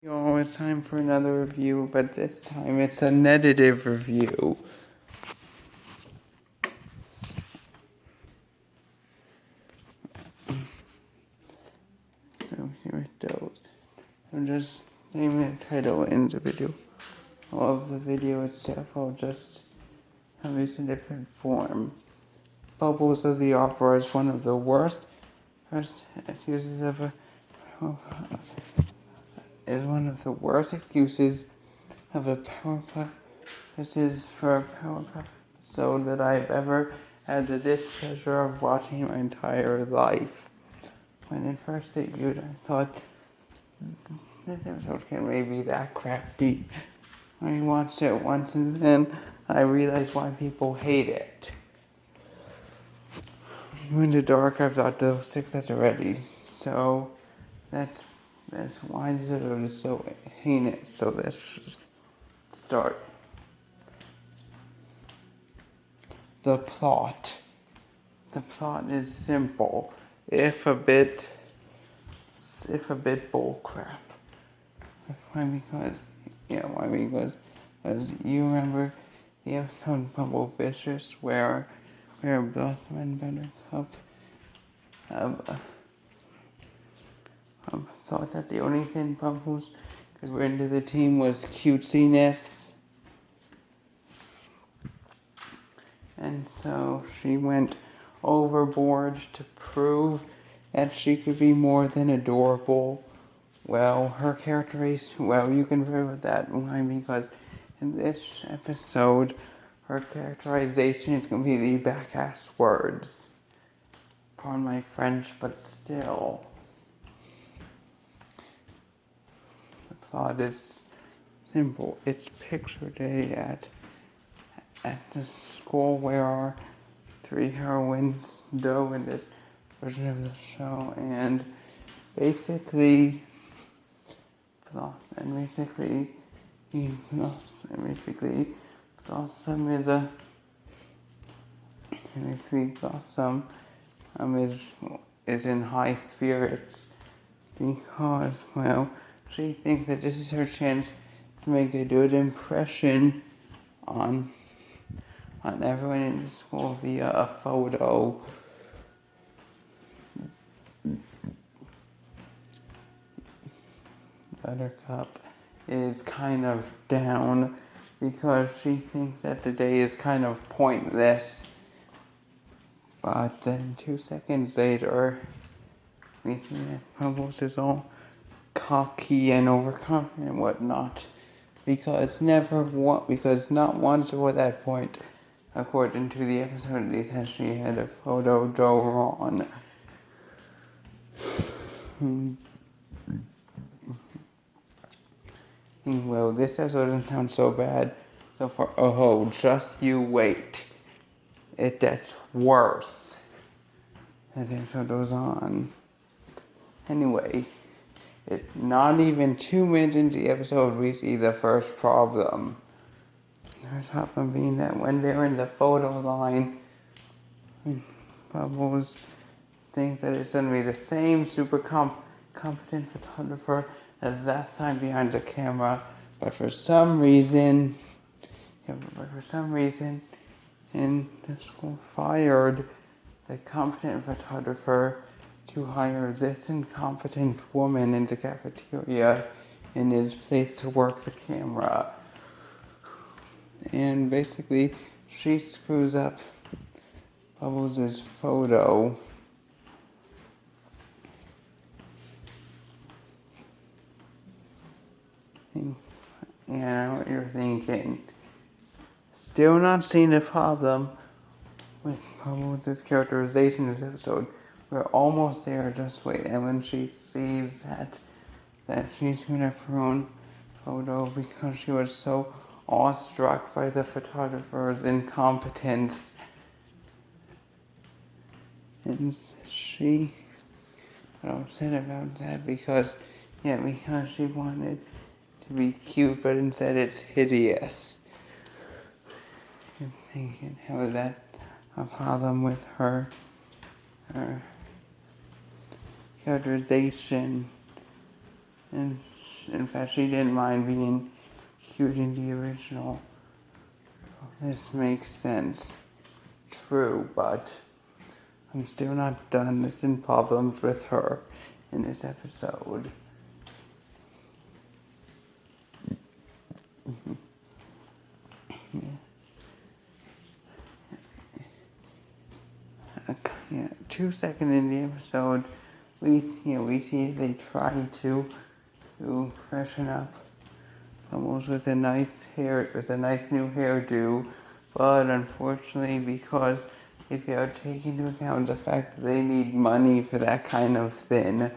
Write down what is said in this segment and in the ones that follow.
Yo, it's time for another review, but this time it's a negative review. So here it goes. I'm just naming the title in the video. Of the video itself, I'll just have it in different form. Bubbles of the Opera is one of the worst excuses of a is one of the worst excuses of a Powerpuff. This is for a Powerpuff episode that I've ever had the displeasure of watching my entire life. When it first debuted, I thought this episode can't really be that crappy. I watched it once and then I realized why people hate it. In the dark, I've thought those 6 sets already, so that's why this episode is so heinous. So let's start. The plot. The plot is simple, if a bit bullcrap. Why? Because you remember the episode Bumble Vicious where Blossom and Buttercup thought that the only thing Bubbles could bring to the team was cutesiness. And so she went overboard to prove that she could be more than adorable. Well, her characterization, you can prove that. Why? Because in this episode, her characterization is completely back-ass words. Pardon my French, but still. The plot is simple. It's picture day at the school where our 3 heroines go in this version of the show, and basically Blossom is in high spirits because, she thinks that this is her chance to make a good impression on everyone in the school via a photo. Buttercup is kind of down because she thinks that the day is kind of pointless. But then 2 seconds later, we see that Bubbles is all cocky and overconfident and whatnot. Because not once before that point, according to the episode at least, has she had a photo go wrong. Well, this episode doesn't sound so bad so far. Just you wait. It gets worse as the episode goes on. Anyway, not even 2 minutes into the episode, we see the first problem. The first problem being that when they're in the photo line, Bubbles thinks that it's going to be the same super competent photographer as that time behind the camera, but for some reason, and the school fired the competent photographer to hire this incompetent woman in the cafeteria in his place to work the camera. And basically, she screws up Bubbles' photo. And I know what you're thinking. Still not seeing the problem with Bubbles' characterization in this episode. We're almost there, just wait. And when she sees that she's doing her own photo because she was so awestruck by the photographer's incompetence. And she got upset about that because she wanted to be cute, but instead it's hideous. I'm thinking, how is that a problem with her characterization? And in fact, she didn't mind being cute in the original. This makes sense. True, but I'm still not done listing problems with her in this episode. Yeah, 2 seconds in the episode, we see they try to freshen up Bubbles with a nice new hairdo, but unfortunately, because if you take into account the fact that they need money for that kind of thing,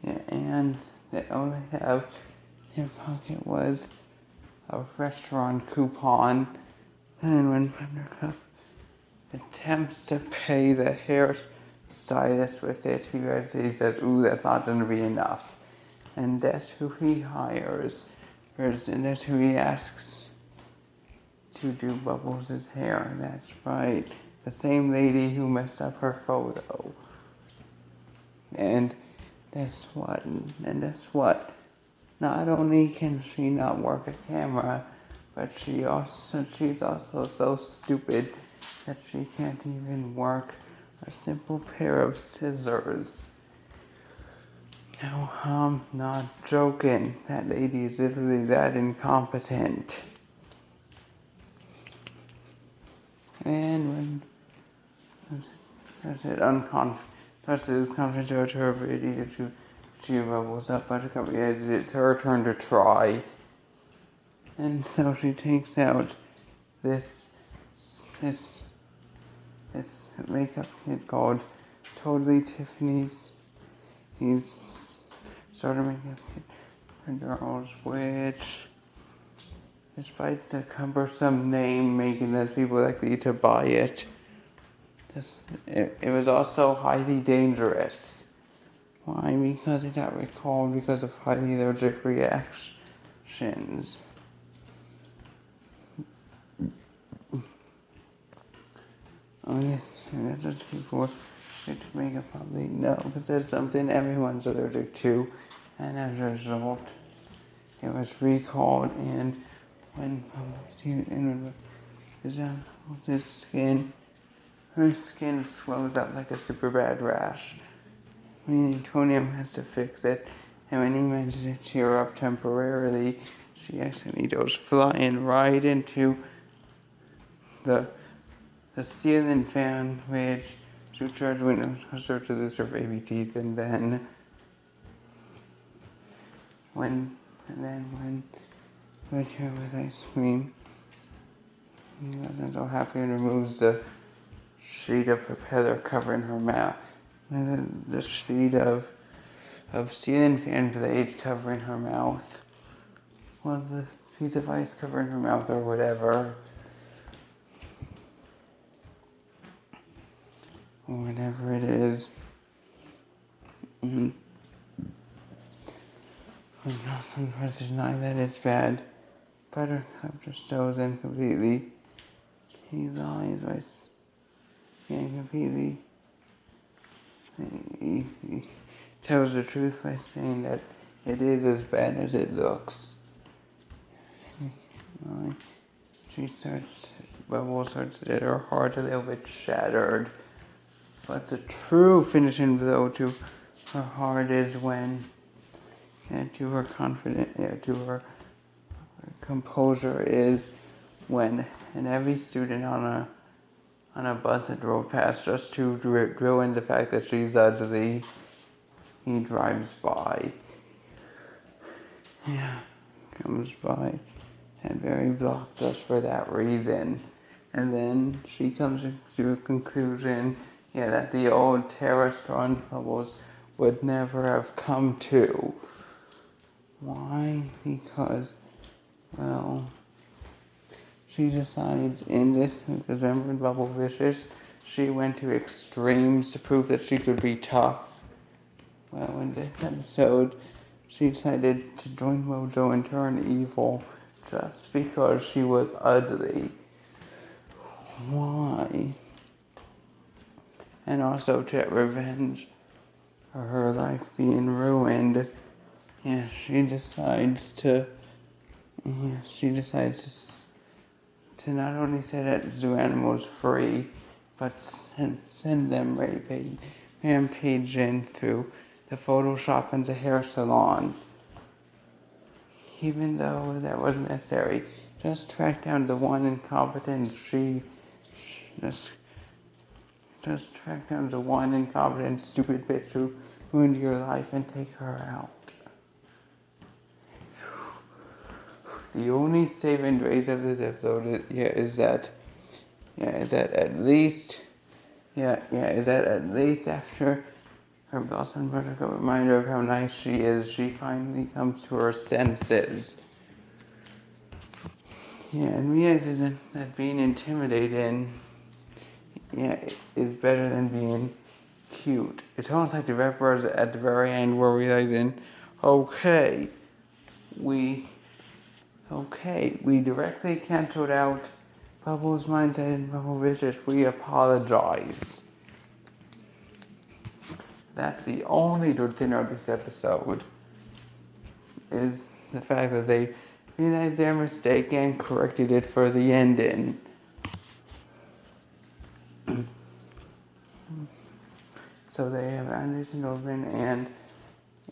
yeah, and they only have in their pocket was a restaurant coupon, and when Buttercup attempts to pay the hairstylist with it, he says, "Ooh, that's not going to be enough." And that's who he hires. And that's who he asks to do Bubbles' hair. That's right. The same lady who messed up her photo. And that's what. Not only can she not work a camera, but she's also so stupid that she can't even work a simple pair of scissors. No, I'm not joking. That lady is literally that incompetent. And when his confidence over her ability to cheer Bubbles up, Buttercup realizes it's her turn to try. And so she takes out this makeup kit called Totally Tiffany's. He's started makeup kit for girls, which, despite the cumbersome name making that people likely to buy it, it was also highly dangerous. Why? Because it got recalled because of highly allergic reactions. Yes, that's just people to make a probably no, because there's something everyone's allergic to, and as a result, it was recalled. And when her skin swells up like a super bad rash. Meaning Tonium has to fix it, and when he manages to cheer her up temporarily, she accidentally goes flying right into the ceiling fan, which supercharged windows caused her to lose her baby teeth, and then with her with ice cream, he wasn't so happy and removes the sheet of feather covering her mouth. The sheet of ceiling fan blade covering her mouth. Well, the piece of ice covering her mouth or whatever. Or whatever it is. Some tries to deny that it's bad. Buttercup just goes in completely. He lies by being completely. He tells the truth by saying that it is as bad as it looks. Bubbles starts to get her heart a little bit shattered. But the true finishing blow to her heart is when, to her composure is when, and every student on a bus that drove past just to drill in the fact that she's ugly, he drives by. Yeah, comes by and very blocked us for that reason. And then she comes to a conclusion, that the old Terrastron Bubbles would never have come to. Why? Because, she decides in this, because remember in Bubble Vicious, she went to extremes to prove that she could be tough. Well, in this episode, she decided to join Mojo and turn evil just because she was ugly. Why? And also to revenge her life being ruined. Yeah, she decides to to not only set zoo animals free, but send them rampaging through the Photoshop and the hair salon. Even though that wasn't necessary, just track down the one incompetent just track down the one incompetent stupid bitch who ruined your life and take her out. The only saving grace of this episode is that at least after her boss and a reminder of how nice she is, she finally comes to her senses. Yeah, and realizes that being intimidating is better than being cute. It's almost like the rappers at the very end were realizing, we directly canceled out Bubbles Mindset and Bubble Vicious. We apologize. That's the only good thing of this episode, is the fact that they realized their mistake and corrected it for the ending. So they have Anderson Open,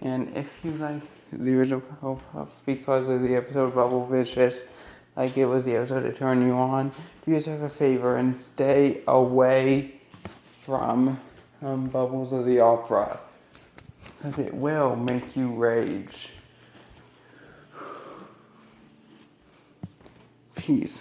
and if you like the original Powerpuff because of the episode Bubble Vicious, like it was the episode to turn you on, do yourself a favor and stay away from Bubbles of the Opera, because it will make you rage. Peace.